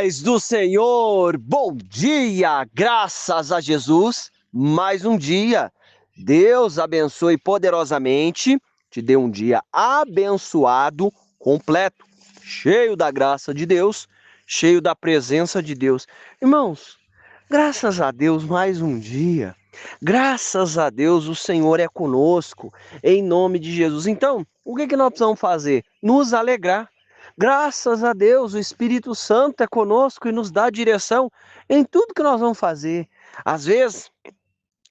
Paz do Senhor, bom dia, graças a Jesus, mais um dia. Deus abençoe poderosamente, te dê um dia abençoado, completo, cheio da graça de Deus, cheio da presença de Deus. Irmãos, graças a Deus, mais um dia. Graças a Deus, o Senhor é conosco, em nome de Jesus. Então, o que nós precisamos fazer? Nos alegrar. Graças a Deus, o Espírito Santo é conosco e nos dá direção em tudo que nós vamos fazer. Às vezes,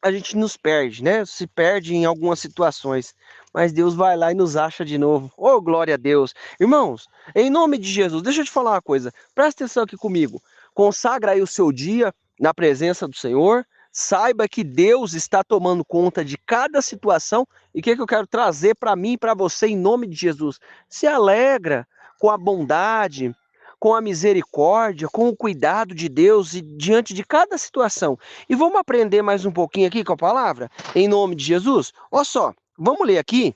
a gente nos perde, né? Se perde em algumas situações, mas Deus vai lá e nos acha de novo. Oh, glória a Deus. Irmãos, em nome de Jesus, deixa eu te falar uma coisa. Presta atenção aqui comigo. Consagra aí o seu dia na presença do Senhor. Saiba que Deus está tomando conta de cada situação. E o que eu quero trazer para mim e para você em nome de Jesus? Se alegra com a bondade, com a misericórdia, com o cuidado de Deus e diante de cada situação. E vamos aprender mais um pouquinho aqui com a palavra, em nome de Jesus? Olha só, vamos ler aqui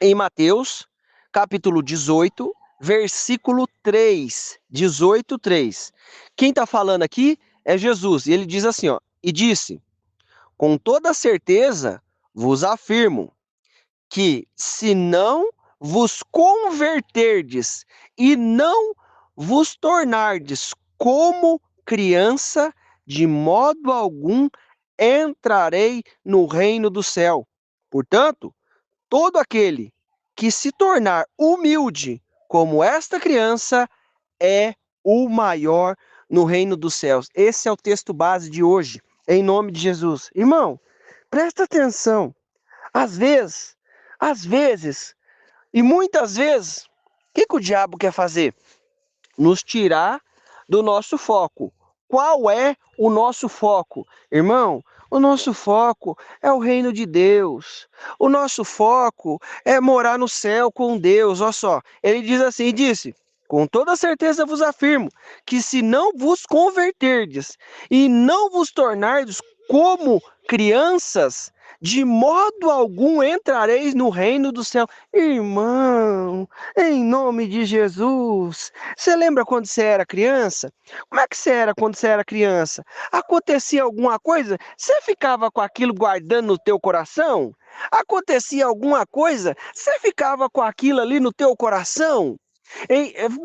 em Mateus, capítulo 18, versículo 3. 18, 3. Quem está falando aqui é Jesus, e ele diz assim, ó, e disse, com toda certeza vos afirmo, que se não vos converterdes e não vos tornardes como criança, de modo algum entrarei no reino do céu. Portanto, todo aquele que se tornar humilde como esta criança é o maior no reino dos céus. Esse é o texto base de hoje, em nome de Jesus. Irmão, presta atenção. Às vezes, e muitas vezes, o que o diabo quer fazer? Nos tirar do nosso foco. Qual é o nosso foco? Irmão, o nosso foco é o reino de Deus. O nosso foco é morar no céu com Deus. Olha só, ele diz assim, disse, com toda certeza vos afirmo, que se não vos converterdes e não vos tornardes como crianças, de modo algum entrareis no reino do céu. Irmão, em nome de Jesus, você lembra quando você era criança? Como é que você era quando você era criança? Acontecia alguma coisa? Você ficava com aquilo guardando no teu coração? Acontecia alguma coisa? Você ficava com aquilo ali no teu coração?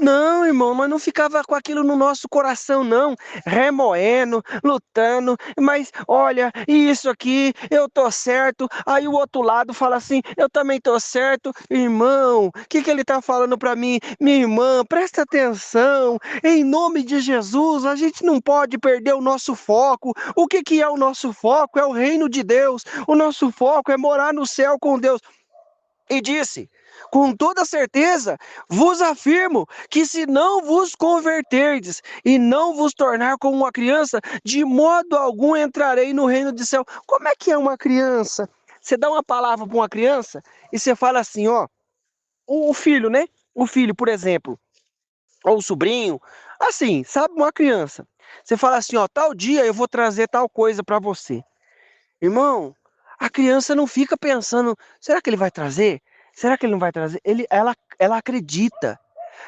Não, irmão, mas não ficava com aquilo no nosso coração, não, remoendo, lutando, mas olha, isso aqui, eu tô certo, aí o outro lado fala assim, eu também tô certo, irmão, o que ele tá falando para mim? Minha irmã, presta atenção, em nome de Jesus, a gente não pode perder o nosso foco. O que é o nosso foco? É o reino de Deus, o nosso foco é morar no céu com Deus. E disse, com toda certeza, vos afirmo que se não vos converterdes e não vos tornar como uma criança, de modo algum entrarei no reino do céu. Como é que é uma criança? Você dá uma palavra para uma criança e você fala assim, ó, o filho, né? O filho, por exemplo, ou o sobrinho, assim, sabe, uma criança. Você fala assim, ó, tal dia eu vou trazer tal coisa para você. Irmão, a criança não fica pensando, será que ele vai trazer? Será que ele não vai trazer? Ela acredita.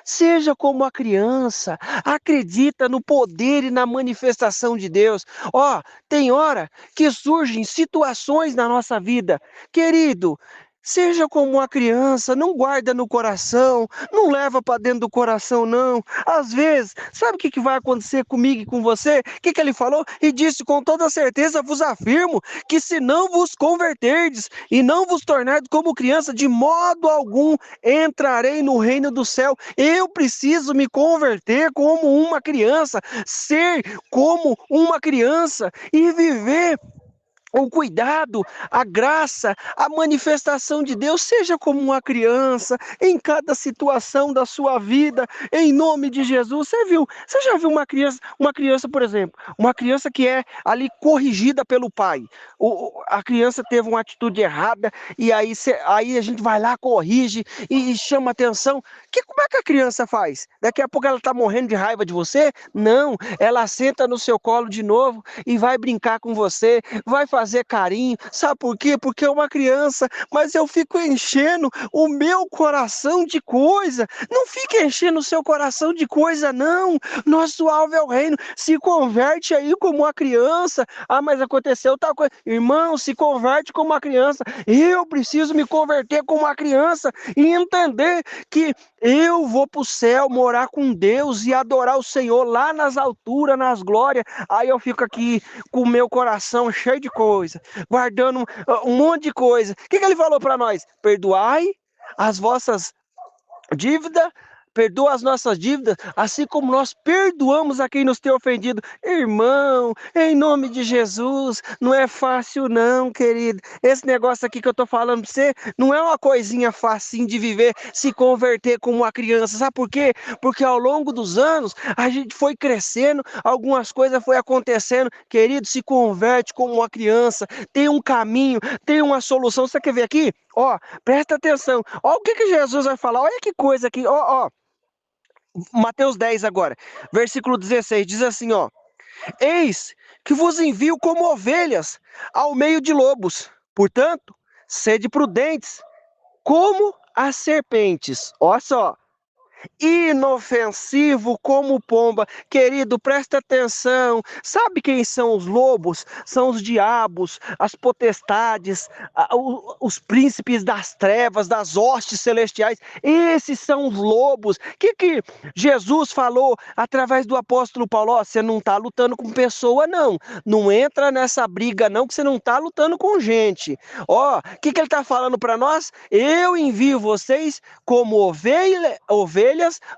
Seja como a criança, acredita no poder e na manifestação de Deus. Ó, tem hora que surgem situações na nossa vida. Querido, seja como uma criança, não guarda no coração, não leva para dentro do coração, não. Às vezes, sabe o que vai acontecer comigo e com você? O que ele falou? E disse, com toda certeza vos afirmo, que se não vos converterdes e não vos tornardes como criança, de modo algum entrarei no reino do céu. Eu preciso me converter como uma criança, ser como uma criança e viver o cuidado, a graça, a manifestação de Deus, seja como uma criança, em cada situação da sua vida, em nome de Jesus. Você já viu uma criança, por exemplo, uma criança que é ali corrigida pelo pai. A criança teve uma atitude errada, e aí a gente vai lá, corrige e chama atenção. Como é que a criança faz? Daqui a pouco ela está morrendo de raiva de você? Não, ela senta no seu colo de novo e vai brincar com você, vai fazer fazer carinho. Sabe por quê? Porque é uma criança, mas eu fico enchendo o meu coração de coisa. Não fica enchendo o seu coração de coisa, não. Nosso alvo é o reino. Se converte aí como uma criança. Ah, mas aconteceu tal coisa. Irmão, se converte como uma criança. Eu preciso me converter como uma criança e entender que eu vou para o céu morar com Deus e adorar o Senhor lá nas alturas, nas glórias. Aí eu fico aqui com o meu coração cheio de coisa, guardando um monte de coisa. O que ele falou para nós? Perdoai as vossas dívidas, perdoa as nossas dívidas, assim como nós perdoamos a quem nos tem ofendido. Irmão, em nome de Jesus, não é fácil não, querido. Esse negócio aqui que eu tô falando pra você, não é uma coisinha facinho de viver, se converter como uma criança. Sabe por quê? Porque ao longo dos anos, a gente foi crescendo, algumas coisas foi acontecendo. Querido, se converte como uma criança, tem um caminho, tem uma solução. Você quer ver aqui? Ó, presta atenção. Ó, o que Jesus vai falar? Olha que coisa aqui. Ó, ó. Mateus 10 agora, versículo 16, diz assim, ó: Eis que vos envio como ovelhas ao meio de lobos. Portanto, sede prudentes, como as serpentes. Olha só. Inofensivo como pomba. Querido, presta atenção. Sabe quem são os lobos? São os diabos, as potestades, os príncipes das trevas, das hostes celestiais. Esses são os lobos. O que Jesus falou através do apóstolo Paulo? Ó, você não está lutando com pessoa, não. Não entra nessa briga, não, que você não está lutando com gente. Ó, o que ele está falando para nós? Eu envio vocês como ovelhas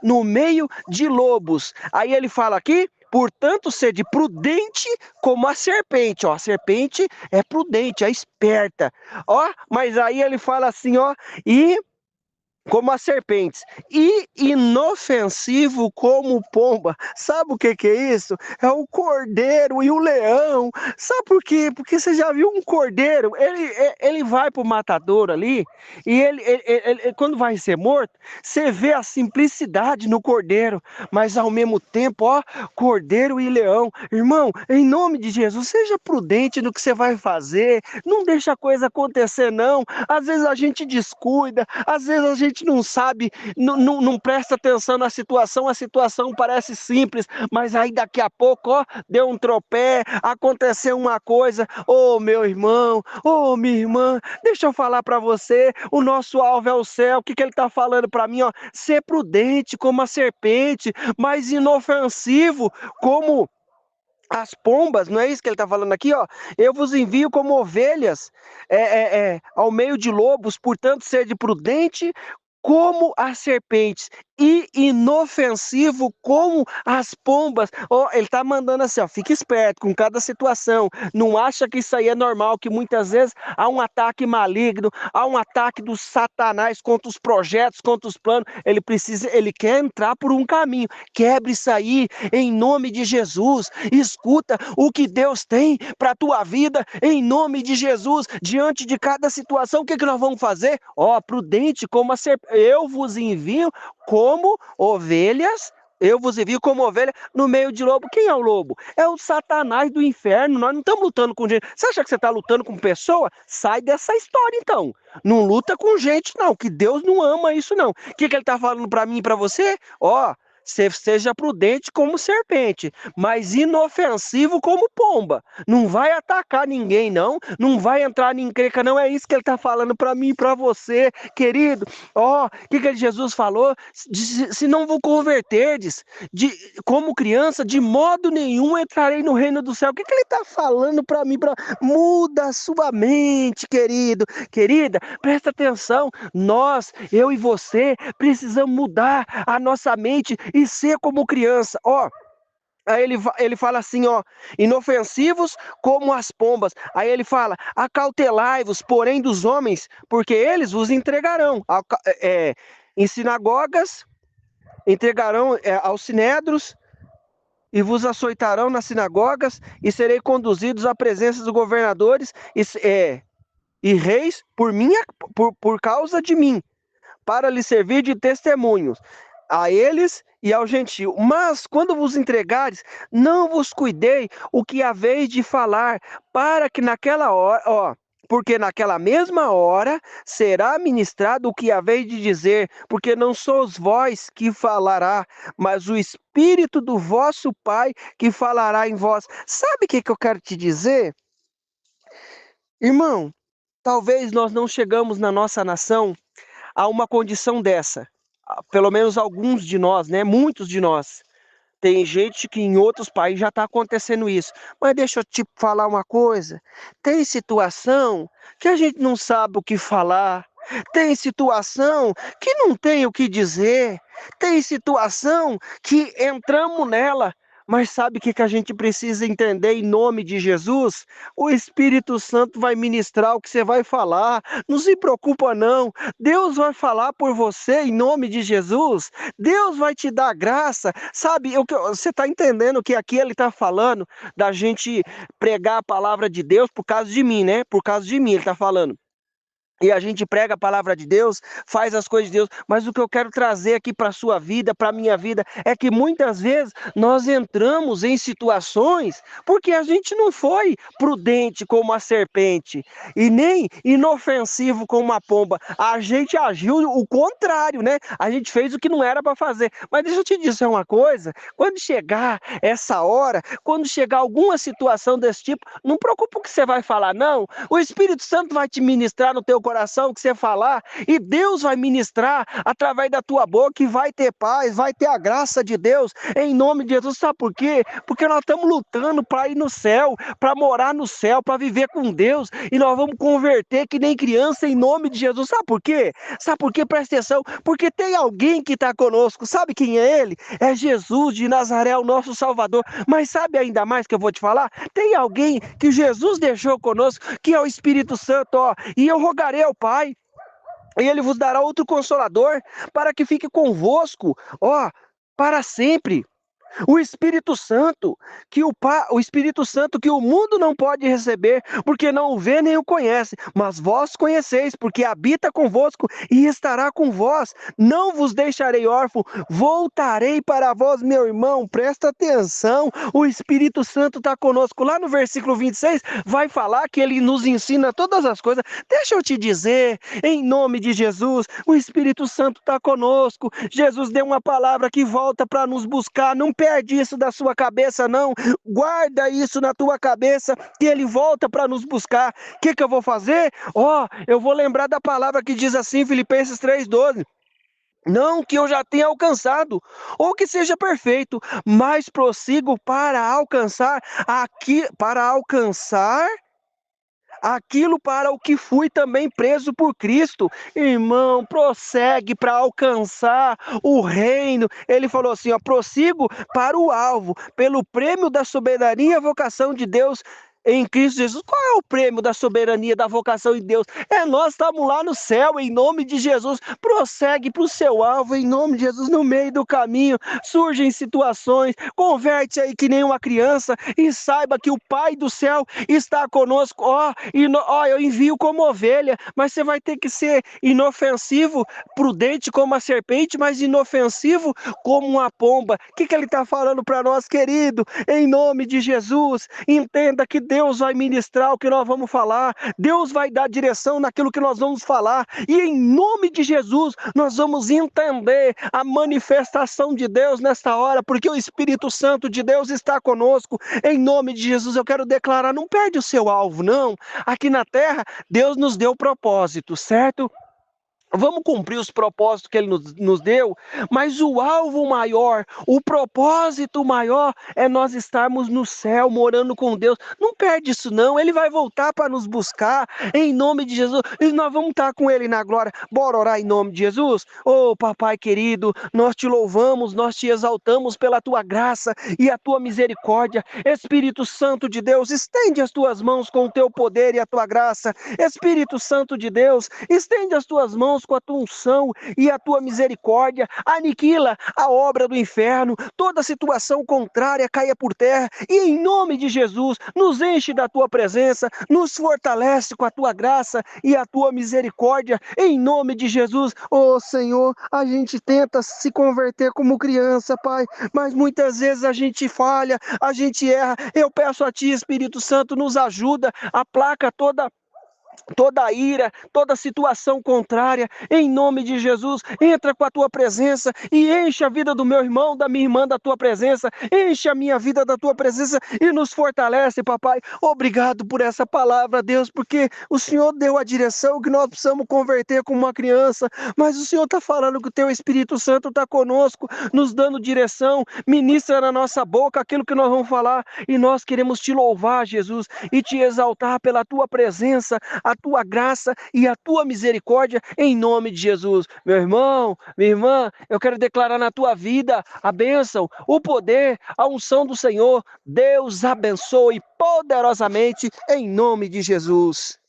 no meio de lobos. Aí ele fala aqui, portanto, sede prudente como a serpente. Ó, a serpente é prudente, é esperta. Ó, mas aí ele fala assim, ó, e como as serpentes, e inofensivo como pomba. Sabe o que é isso? É o cordeiro e o leão. Sabe por quê? Porque você já viu um cordeiro, ele vai para o matadouro ali, e quando vai ser morto, você vê a simplicidade no cordeiro, mas ao mesmo tempo, ó, cordeiro e leão. Irmão, em nome de Jesus, seja prudente no que você vai fazer, não deixa a coisa acontecer, não. Às vezes a gente descuida, às vezes a gente não sabe, não presta atenção na situação, a situação parece simples, mas aí daqui a pouco, ó, deu um tropé, aconteceu uma coisa. Ô meu irmão, ô minha irmã, deixa eu falar para você, o nosso alvo é o céu. O que ele está falando para mim? Ó, ser prudente como a serpente, mas inofensivo como as pombas. Não é isso que ele está falando aqui, ó? Eu vos envio como ovelhas ao meio de lobos, portanto, sede prudente como as serpentes e inofensivo como as pombas. Ó, ele está mandando assim, ó, fique esperto com cada situação. Não acha que isso aí é normal, que muitas vezes há um ataque maligno, há um ataque do Satanás contra os projetos, contra os planos. Ele quer entrar por um caminho. Quebre isso aí em nome de Jesus. Escuta o que Deus tem para a tua vida em nome de Jesus. Diante de cada situação, o que nós vamos fazer? Ó, prudente como a serpente. Eu vos envio como ovelhas. Eu vos envio como ovelha no meio de lobo. Quem é o lobo? É o Satanás do inferno. Nós não estamos lutando com gente. Você acha que você está lutando com pessoa? Sai dessa história, então. Não luta com gente, não. Que Deus não ama isso, não. O que ele está falando para mim e para você? Ó, seja prudente como serpente, mas inofensivo como pomba. Não vai atacar ninguém, não. Não vai entrar em encrenca, não. É isso que ele está falando para mim e para você, querido. Ó, o que Jesus falou? Se não vos converterdes, como criança, de modo nenhum entrarei no reino do céu. O que ele está falando para mim? Muda a sua mente, querido. Querida, presta atenção. Eu e você, precisamos mudar a nossa mente e ser como criança. Ó, aí ele fala assim, ó, inofensivos como as pombas. Aí ele fala, acautelai-vos, porém, dos homens, porque eles vos entregarão em sinagogas, entregarão aos sinédrios, e vos açoitarão nas sinagogas, e serei conduzidos à presença dos governadores e reis por causa de mim, para lhe servir de testemunhos. a eles e ao gentio. Mas quando vos entregares, não vos cuidei o que haveis de falar, para que naquela hora, porque naquela mesma hora será ministrado o que haveis de dizer, porque não sois vós que falará, mas o Espírito do vosso Pai que falará em vós. Sabe o que eu quero te dizer? Irmão, talvez nós não chegamos na nossa nação a uma condição dessa. Pelo menos alguns de nós, né? Muitos de nós. Tem gente que em outros países já está acontecendo isso. Mas deixa eu te falar uma coisa. Tem situação que a gente não sabe o que falar. Tem situação que não tem o que dizer. Tem situação que entramos nela. Mas sabe o que a gente precisa entender em nome de Jesus? O Espírito Santo vai ministrar o que você vai falar. Não se preocupa não. Deus vai falar por você em nome de Jesus. Deus vai te dar graça. Sabe, você está entendendo que aqui ele está falando da gente pregar a palavra de Deus por causa de mim, né? Por causa de mim ele está falando. E a gente prega a palavra de Deus, faz as coisas de Deus, mas o que eu quero trazer aqui para a sua vida, para a minha vida, é que muitas vezes nós entramos em situações porque a gente não foi prudente como a serpente e nem inofensivo como uma pomba. A gente agiu o contrário, né? A gente fez o que não era para fazer. Mas deixa eu te dizer uma coisa: quando chegar essa hora, quando chegar alguma situação desse tipo, não preocupa o que você vai falar, não. O Espírito Santo vai te ministrar no teu coração o que você falar, e Deus vai ministrar através da tua boca, e vai ter paz, vai ter a graça de Deus, em nome de Jesus. Sabe por quê? Porque nós estamos lutando para ir no céu, para morar no céu, para viver com Deus, e nós vamos converter que nem criança em nome de Jesus. Sabe por quê? Sabe por quê? Presta atenção, porque tem alguém que está conosco. Sabe quem é ele? É Jesus de Nazaré, o nosso Salvador. Mas sabe ainda mais que eu vou te falar? Tem alguém que Jesus deixou conosco, que é o Espírito Santo, e eu rogarei ao Pai, e ele vos dará outro consolador, para que fique convosco, para sempre. O Espírito Santo, o Espírito Santo que o mundo não pode receber, porque não o vê nem o conhece, mas vós conheceis, porque habita convosco e estará com vós. Não vos deixarei órfão, voltarei para vós, meu irmão. Presta atenção, o Espírito Santo está conosco. Lá no versículo 26, vai falar que ele nos ensina todas as coisas. Deixa eu te dizer, em nome de Jesus, o Espírito Santo está conosco. Jesus deu uma palavra que volta para nos buscar. Não perde isso da sua cabeça, não. Guarda isso na tua cabeça, que ele volta para nos buscar. O que eu vou fazer? Eu vou lembrar da palavra que diz assim, Filipenses 3,12. Não que eu já tenha alcançado, ou que seja perfeito, mas prossigo para alcançar aquilo para o que fui também preso por Cristo. Irmão, prossegue para alcançar o reino. Ele falou assim, prossigo para o alvo, pelo prêmio da soberania e vocação de Deus em Cristo Jesus. Qual é o prêmio da soberania, da vocação em Deus? Nós estamos lá no céu, em nome de Jesus. Prossegue para o seu alvo, em nome de Jesus. No meio do caminho surgem situações, converte aí que nem uma criança, e saiba que o Pai do céu está conosco. Eu envio como ovelha, mas você vai ter que ser inofensivo, prudente como a serpente, mas inofensivo como uma pomba. O que ele está falando para nós, querido? Em nome de Jesus, entenda que Deus vai ministrar o que nós vamos falar, Deus vai dar direção naquilo que nós vamos falar, e em nome de Jesus, nós vamos entender a manifestação de Deus nesta hora, porque o Espírito Santo de Deus está conosco. Em nome de Jesus, eu quero declarar, não perde o seu alvo, não. Aqui na terra, Deus nos deu propósito, certo? Vamos cumprir os propósitos que Ele nos deu, mas o alvo maior, o propósito maior é nós estarmos no céu, morando com Deus. Não perde isso não, Ele vai voltar para nos buscar, em nome de Jesus, e nós vamos estar com Ele na glória. Bora orar em nome de Jesus? Papai querido, nós te louvamos, nós te exaltamos pela Tua graça e a Tua misericórdia. Espírito Santo de Deus, estende as Tuas mãos com o Teu poder e a Tua graça. Espírito Santo de Deus, estende as Tuas mãos conosco a tua unção e a tua misericórdia. Aniquila a obra do inferno, toda situação contrária caia por terra, e em nome de Jesus, nos enche da tua presença, nos fortalece com a tua graça e a tua misericórdia, em nome de Jesus. Oh Senhor, a gente tenta se converter como criança, Pai, mas muitas vezes a gente falha, a gente erra. Eu peço a Ti, Espírito Santo, nos ajuda, aplaca toda ira, toda situação contrária, em nome de Jesus. Entra com a tua presença e enche a vida do meu irmão, da minha irmã da tua presença, enche a minha vida da tua presença e nos fortalece, papai. Obrigado por essa palavra, Deus, porque o Senhor deu a direção que nós precisamos converter como uma criança, mas o Senhor está falando que o teu Espírito Santo está conosco, nos dando direção, ministra na nossa boca aquilo que nós vamos falar, e nós queremos te louvar, Jesus, e te exaltar pela tua presença, a tua graça e a tua misericórdia, em nome de Jesus. Meu irmão, minha irmã, eu quero declarar na tua vida a bênção, o poder, a unção do Senhor. Deus abençoe poderosamente, em nome de Jesus.